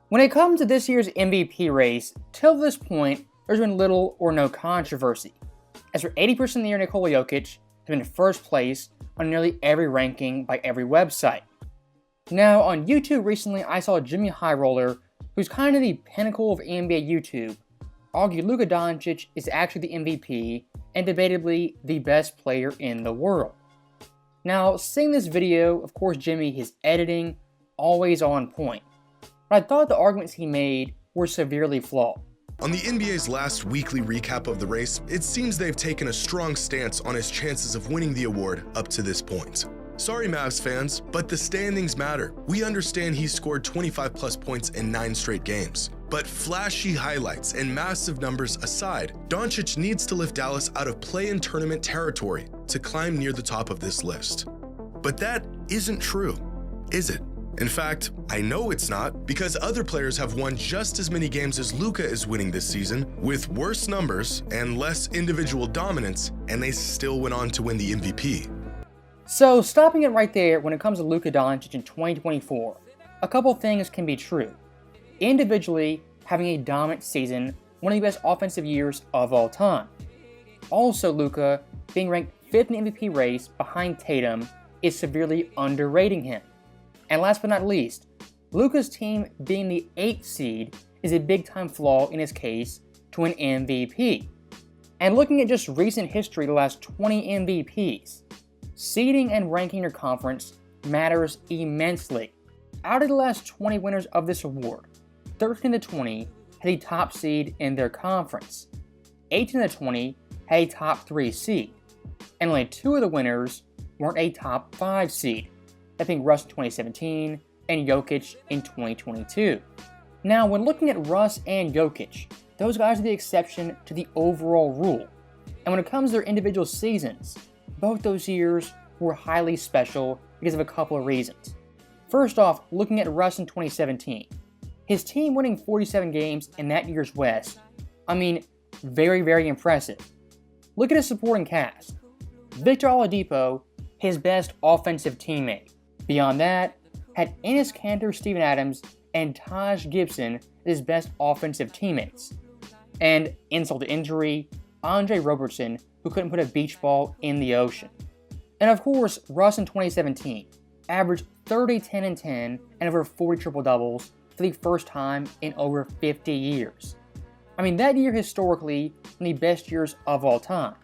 When it comes to this year's MVP race, till this point, there's been little or no controversy. As for 80% of the year, Nikola Jokic has been in first place on nearly every ranking by every website. Now, on YouTube recently, I saw Jimmy Highroller, who's kind of the pinnacle of NBA YouTube, argue Luka Doncic is actually the MVP and debatably the best player in the world. Now, seeing this video, of course Jimmy, his editing, always on point. But I thought the arguments he made were severely flawed. On the NBA's last weekly recap of the race, it seems they've taken a strong stance on his chances of winning the award up to this point. Sorry Mavs fans, but the standings matter. We understand he scored 25 plus points in 9 straight games. But flashy highlights and massive numbers aside, Doncic needs to lift Dallas out of play-in tournament territory to climb near the top of this list. But that isn't true, is it? In fact, I know it's not, because other players have won just as many games as Luka is winning this season, with worse numbers and less individual dominance, and they still went on to win the MVP. So, stopping it right there, when it comes to Luka Doncic in 2024, a couple things can be true. Individually, having a dominant season, one of the best offensive years of all time. Also, Luka being ranked 5th in the MVP race behind Tatum is severely underrating him. And last but not least, Luka's team being the 8th seed is a big-time flaw in his case to an MVP. And looking at just recent history, the last 20 MVPs, seeding and ranking your conference matters immensely. Out of the last 20 winners of this award, 13 to 20 had a top seed in their conference, 18 to 20 had a top 3 seed, and only 2 of the winners weren't a top 5 seed. That being Russ in 2017 and Jokic in 2022. Now, when looking at Russ and Jokic, those guys are the exception to the overall rule. And when it comes to their individual seasons, both those years were highly special because of a couple of reasons. First off, looking at Russ in 2017, his team winning 47 games in that year's West, very, very impressive. Look at his supporting cast. Victor Oladipo, his best offensive teammate. Beyond that, had Enes Kanter, Steven Adams, and Taj Gibson as his best offensive teammates. And insult to injury, Andre Robertson, who couldn't put a beach ball in the ocean. And of course, Russ in 2017 averaged 30, 10, and 10 and over 40 triple-doubles for the first time in over 50 years. That year historically, one of the best years of all time.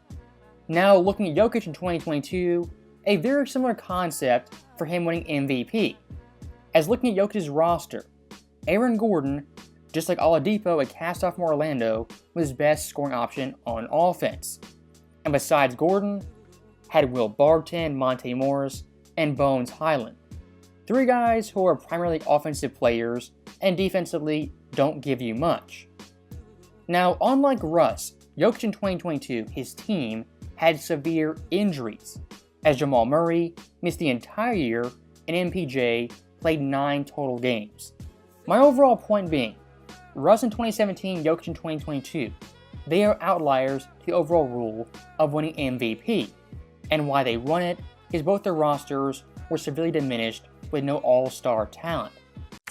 Now, looking at Jokic in 2022, a very similar concept for him winning MVP. As looking at Jokic's roster, Aaron Gordon, just like Oladipo, a cast-off from Orlando, was his best scoring option on offense. And besides Gordon, had Will Barton, Monte Morris, and Bones Highland. 3 guys who are primarily offensive players and defensively don't give you much. Now, unlike Russ, Jokic in 2022, his team had severe injuries, as Jamal Murray missed the entire year and MPJ played 9 total games. My overall point being, Russ in 2017, Jokic in 2022, they are outliers to the overall rule of winning MVP, and why they won it is both their rosters were severely diminished with no all-star talent.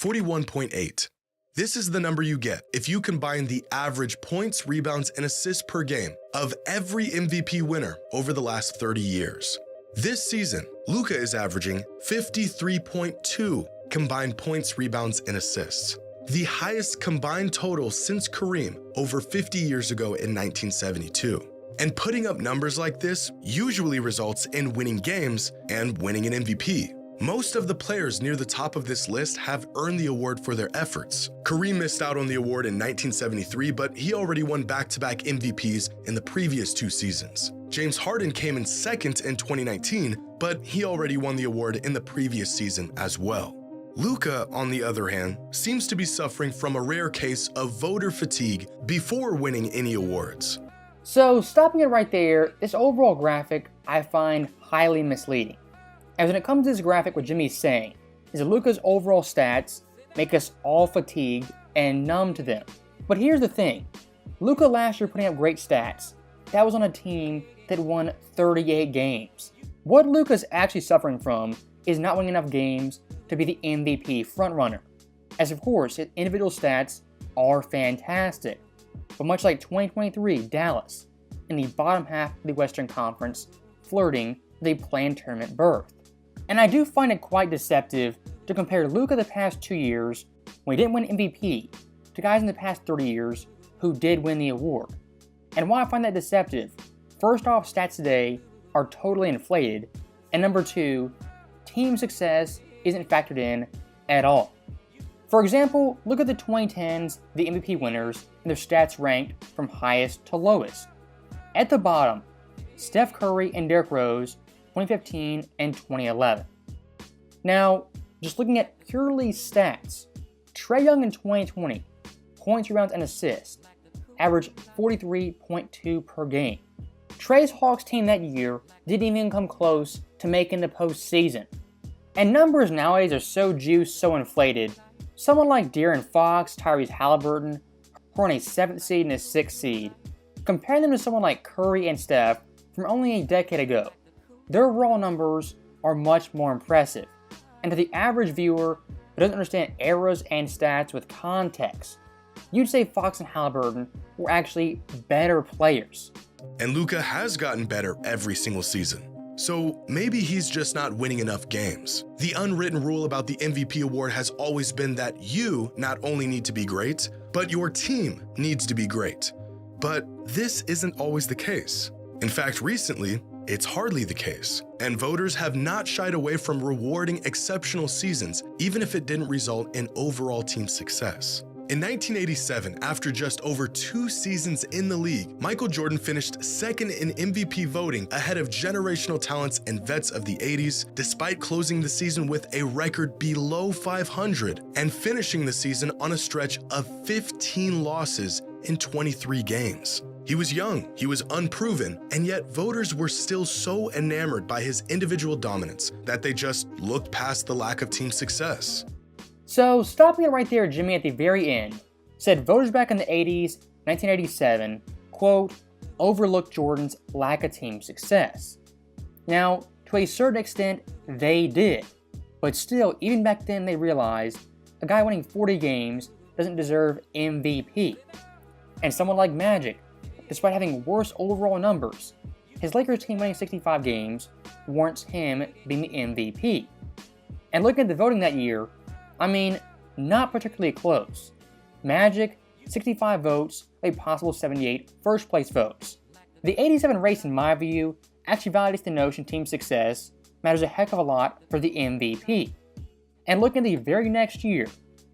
41.8. This is the number you get if you combine the average points, rebounds, and assists per game of every MVP winner over the last 30 years. This season, Luka is averaging 53.2 combined points, rebounds, and assists, the highest combined total since Kareem over 50 years ago in 1972. And putting up numbers like this usually results in winning games and winning an MVP. Most of the players near the top of this list have earned the award for their efforts. Kareem missed out on the award in 1973, but he already won back-to-back MVPs in the previous 2 seasons. James Harden came in second in 2019, but he already won the award in the previous season as well. Luka, on the other hand, seems to be suffering from a rare case of voter fatigue before winning any awards. So, stopping it right there, this overall graphic I find highly misleading. As when it comes to this graphic, what Jimmy's saying is that Luka's overall stats make us all fatigued and numb to them. But here's the thing, Luka last year putting up great stats, that was on a team that won 38 games. What Luka's actually suffering from is not winning enough games to be the MVP frontrunner. as of course his individual stats are fantastic, but much like 2023 Dallas, in the bottom half of the Western Conference, flirting with a planned tournament berth. And I do find it quite deceptive to compare Luka the past 2 years, when he didn't win MVP, to guys in the past 30 years who did win the award. And why I find that deceptive, first off, stats today are totally inflated, and number two, team success isn't factored in at all. For example, look at the 2010s, the MVP winners, and their stats ranked from highest to lowest. At the bottom, Steph Curry and Derrick Rose, 2015 and 2011. Now, just looking at purely stats, Trae Young in 2020, points, rebounds, and assists, averaged 43.2 per game. Trae's Hawks team that year didn't even come close to making the postseason. And numbers nowadays are so juiced, so inflated. Someone like De'Aaron Fox, Tyrese Halliburton, who are on a 7th seed and a 6th seed, comparing them to someone like Curry and Steph from only a decade ago, their raw numbers are much more impressive. And to the average viewer who doesn't understand eras and stats with context, you'd say Fox and Halliburton were actually better players. And Luka has gotten better every single season. So maybe he's just not winning enough games. The unwritten rule about the MVP award has always been that you not only need to be great, but your team needs to be great. But this isn't always the case. In fact, recently, it's hardly the case, and voters have not shied away from rewarding exceptional seasons, even if it didn't result in overall team success. In 1987, after just over 2 seasons in the league, Michael Jordan finished second in MVP voting ahead of generational talents and vets of the 80s, despite closing the season with a record below 500 and finishing the season on a stretch of 15 losses in 23 games. He was young, he was unproven, and yet voters were still so enamored by his individual dominance that they just looked past the lack of team success. So, stopping it right there, Jimmy at the very end said voters back in the 80s, 1987, quote, overlooked Jordan's lack of team success. Now, to a certain extent, they did. But still, even back then, they realized a guy winning 40 games doesn't deserve MVP. And someone like Magic, despite having worse overall numbers, his Lakers team winning 65 games warrants him being the MVP. And looking at the voting that year, I mean, not particularly close. Magic, 65 votes, a possible 78 first place votes. The 87 race, in my view, actually validates the notion team success matters a heck of a lot for the MVP. And looking at the very next year,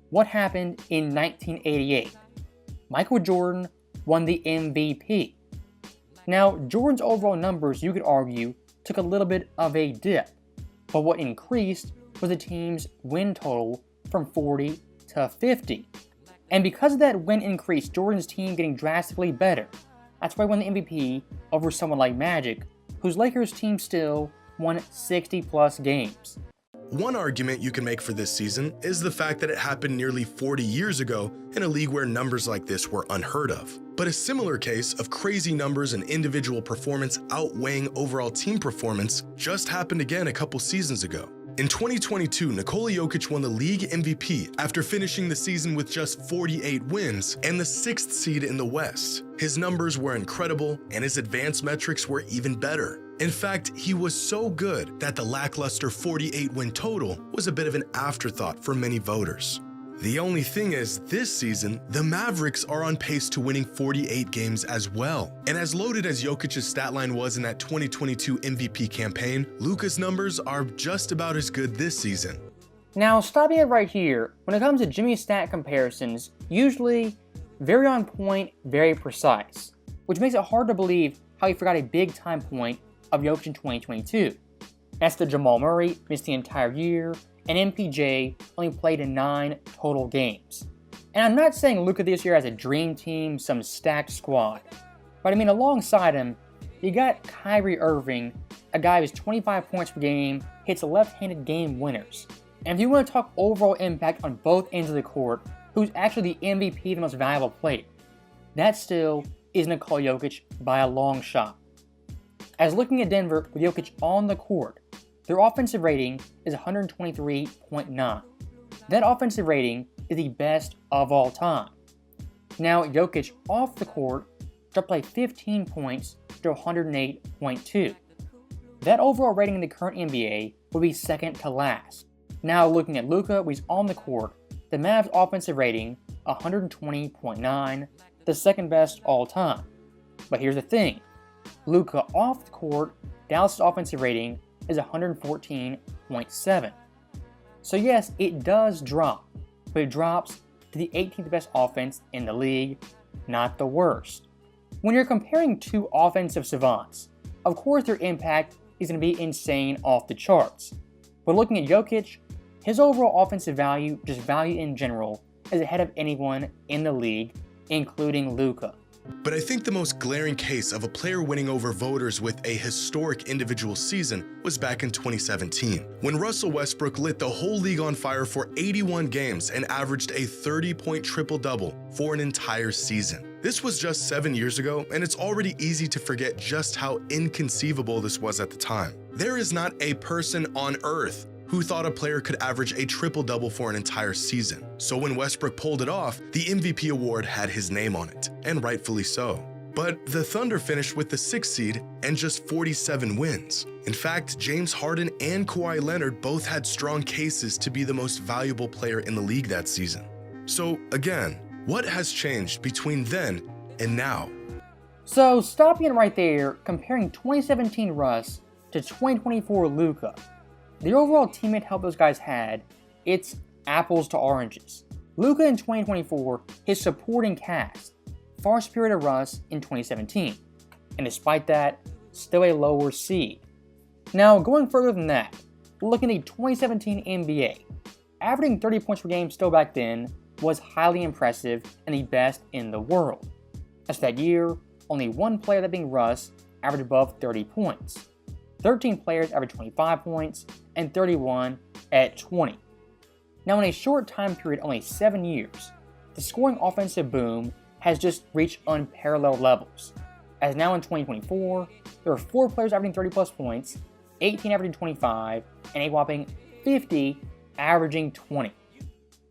what happened in 1988? Michael Jordan won the MVP. Now, Jordan's overall numbers, you could argue, took a little bit of a dip, but what increased was the team's win total from 40 to 50. And because of that win increase, Jordan's team getting drastically better. That's why he won the MVP over someone like Magic, whose Lakers team still won 60 plus games. One argument you can make for this season is the fact that it happened nearly 40 years ago in a league where numbers like this were unheard of. But a similar case of crazy numbers and individual performance outweighing overall team performance just happened again a couple seasons ago. In 2022, Nikola Jokic won the league MVP after finishing the season with just 48 wins and the 6th seed in the West. His numbers were incredible, and his advanced metrics were even better. In fact, he was so good that the lackluster 48-win total was a bit of an afterthought for many voters. The only thing is, this season, the Mavericks are on pace to winning 48 games as well. And as loaded as Jokic's stat line was in that 2022 MVP campaign, Luka's numbers are just about as good this season. Now, stopping it right here, when it comes to Jimmy's stat comparisons, usually very on point, very precise, which makes it hard to believe how he forgot a big time point of Jokic in 2022. That's that Jamal Murray missed the entire year, and MPJ only played in 9 total games. And I'm not saying Luka this year has a dream team, some stacked squad, but I mean alongside him, you got Kyrie Irving, a guy who's 25 points per game, hits left-handed game winners. And if you want to talk overall impact on both ends of the court, who's actually the MVP, the most valuable player, that still is Nikola Jokic by a long shot. As looking at Denver with Jokic on the court, their offensive rating is 123.9. That offensive rating is the best of all time. Now, Jokic off the court dropped by 15 points to 108.2. That overall rating in the current NBA would be second to last. Now, looking at Luka when he's on the court, the Mavs offensive rating 120.9, the second best all time. But here's the thing, Luka off the court, Dallas' offensive rating is 114.7. So yes, it does drop, but it drops to the 18th best offense in the league, not the worst. When you're comparing two offensive savants, of course their impact is going to be insane off the charts. But looking at Jokic, his overall offensive value, just value in general, is ahead of anyone in the league, including Luka. But I think the most glaring case of a player winning over voters with a historic individual season was back in 2017, when Russell Westbrook lit the whole league on fire for 81 games and averaged a 30-point triple-double for an entire season. This was just 7 years ago, and it's already easy to forget just how inconceivable this was at the time. There is not a person on earth who thought a player could average a triple-double for an entire season. So when Westbrook pulled it off, the MVP award had his name on it, and rightfully so. But the Thunder finished with the 6th seed and just 47 wins. In fact, James Harden and Kawhi Leonard both had strong cases to be the most valuable player in the league that season. So again, what has changed between then and now? So stopping it right there, comparing 2017 Russ to 2024 Luka, the overall teammate help those guys had, it's apples to oranges. Luka in 2024, his supporting cast, far superior to Russ in 2017, and despite that, still a lower seed. Now, going further than that, looking at the 2017 NBA, averaging 30 points per game still back then was highly impressive and the best in the world. As for that year, only one player, that being Russ, averaged above 30 points. 13 players averaged 25 points, and 31 at 20. Now in a short time period, only 7 years, the scoring offensive boom has just reached unparalleled levels. As now in 2024, there are 4 players averaging 30 plus points, 18 averaging 25, and a whopping 50 averaging 20.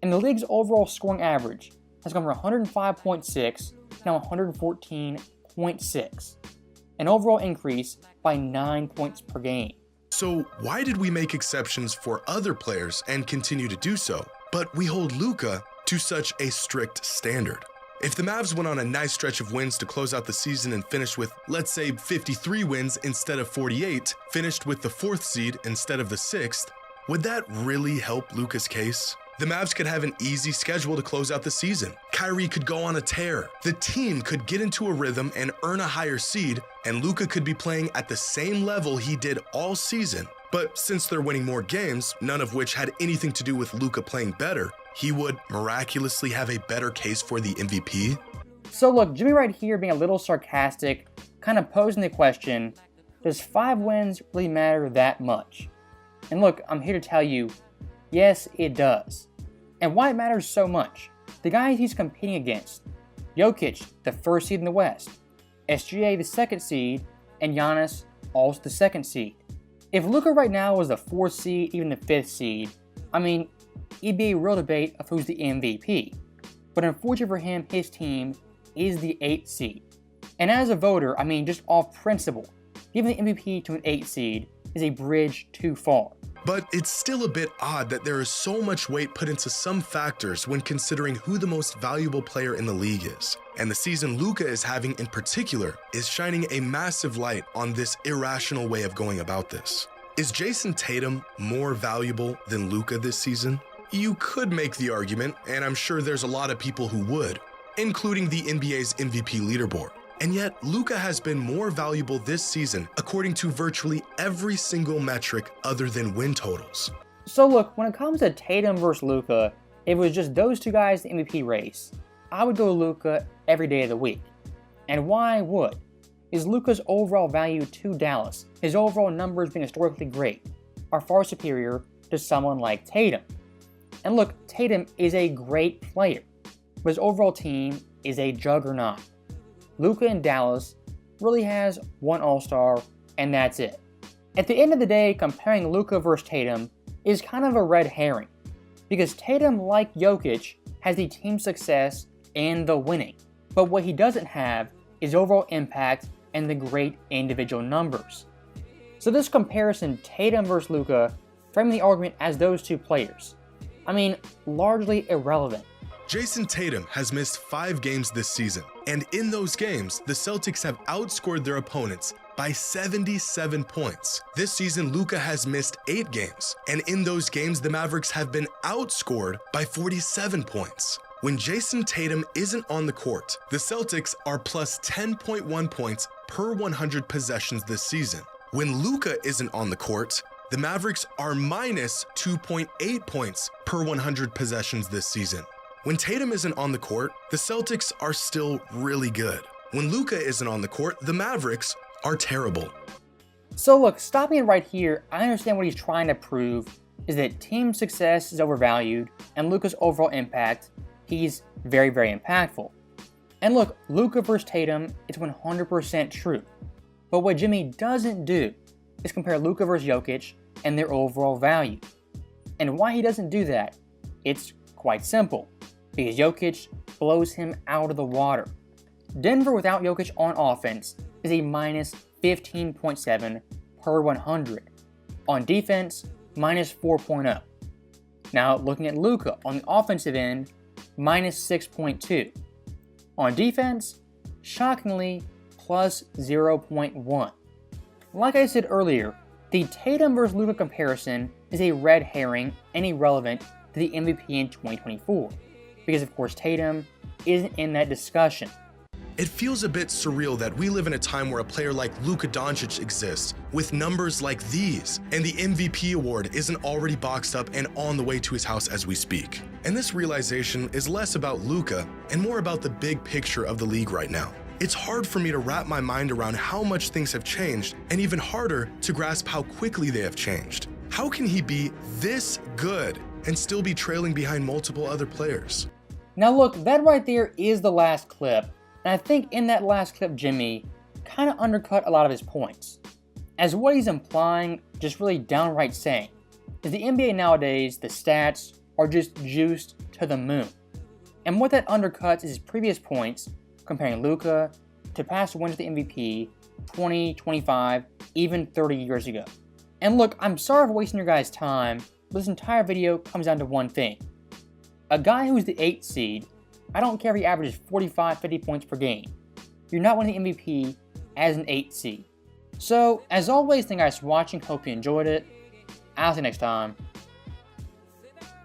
And the league's overall scoring average has gone from 105.6 to now 114.6. An overall increase by 9 points per game. So why did we make exceptions for other players and continue to do so, but we hold Luka to such a strict standard? If the Mavs went on a nice stretch of wins to close out the season and finished with, let's say, 53 wins instead of 48, finished with the 4th seed instead of the 6th, would that really help Luka's case? The Mavs could have an easy schedule to close out the season. Kyrie could go on a tear. The team could get into a rhythm and earn a higher seed, and Luka could be playing at the same level he did all season. But since they're winning more games, none of which had anything to do with Luka playing better, he would miraculously have a better case for the MVP? So look, Jimmy right here being a little sarcastic, kind of posing the question, does 5 wins really matter that much? And look, I'm here to tell you, yes, it does. And why it matters so much, the guys he's competing against, Jokic, the 1st seed in the West, SGA, the 2nd seed, and Giannis, also the 2nd seed. If Luka right now was the 4th seed, even the 5th seed, I mean, it'd be a real debate of who's the MVP. But unfortunately for him, his team is the 8th seed. And as a voter, I mean, just off principle, giving the MVP to an 8th seed is a bridge too far. But it's still a bit odd that there is so much weight put into some factors when considering who the most valuable player in the league is. And the season Luka is having in particular is shining a massive light on this irrational way of going about this. Is Jason Tatum more valuable than Luka this season? You could make the argument, and I'm sure there's a lot of people who would, including the NBA's MVP leaderboard. And yet, Luka has been more valuable this season according to virtually every single metric other than win totals. So look, when it comes to Tatum versus Luka, if it was just those two guys in the MVP race, I would go Luka every day of the week. And why I would? Is Luka's overall value to Dallas, his overall numbers being historically great, are far superior to someone like Tatum. And look, Tatum is a great player, but his overall team is a juggernaut. Luka in Dallas really has one All-Star, and that's it. At the end of the day, comparing Luka versus Tatum is kind of a red herring, because Tatum, like Jokic, has the team success and the winning, but what he doesn't have is overall impact and the great individual numbers. So this comparison, Tatum versus Luka, framing the argument as those two players, largely irrelevant. Jason Tatum has missed 5 games this season, and in those games, the Celtics have outscored their opponents by 77 points. This season, Luka has missed 8 games, and in those games, the Mavericks have been outscored by 47 points. When Jason Tatum isn't on the court, the Celtics are plus 10.1 points per 100 possessions this season. When Luka isn't on the court, the Mavericks are minus 2.8 points per 100 possessions this season. When Tatum isn't on the court, the Celtics are still really good. When Luka isn't on the court, the Mavericks are terrible. So look, stopping it right here, I understand what he's trying to prove is that team success is overvalued and Luka's overall impact, he's very, very impactful. And look, Luka versus Tatum, it's 100% true. But what Jimmy doesn't do is compare Luka versus Jokic and their overall value. And why he doesn't do that? It's quite simple. Because Jokic blows him out of the water. Denver without Jokic on offense is a minus 15.7 per 100. On defense, minus 4.0. Now looking at Luka on the offensive end, minus 6.2. On defense, shockingly, plus 0.1. Like I said earlier, the Tatum vs. Luka comparison is a red herring and irrelevant to the MVP in 2024. Because of course Tatum isn't in that discussion. It feels a bit surreal that we live in a time where a player like Luka Doncic exists with numbers like these, and the MVP award isn't already boxed up and on the way to his house as we speak. And this realization is less about Luka and more about the big picture of the league right now. It's hard for me to wrap my mind around how much things have changed, and even harder to grasp how quickly they have changed. How can he be this good and still be trailing behind multiple other players? Now look, that right there is the last clip, and I think in that last clip Jimmy kind of undercut a lot of his points. As what he's implying, just really downright saying, is the NBA nowadays, the stats are just juiced to the moon. And what that undercuts is his previous points, comparing Luka to past winners of the MVP 20, 25, even 30 years ago. And look, I'm sorry for wasting your guys' time, but this entire video comes down to one thing. A guy who's the 8th seed, I don't care if he averages 45, 50 points per game. You're not winning the MVP as an 8th seed. So, as always, thank you guys for watching. Hope you enjoyed it. I'll see you next time.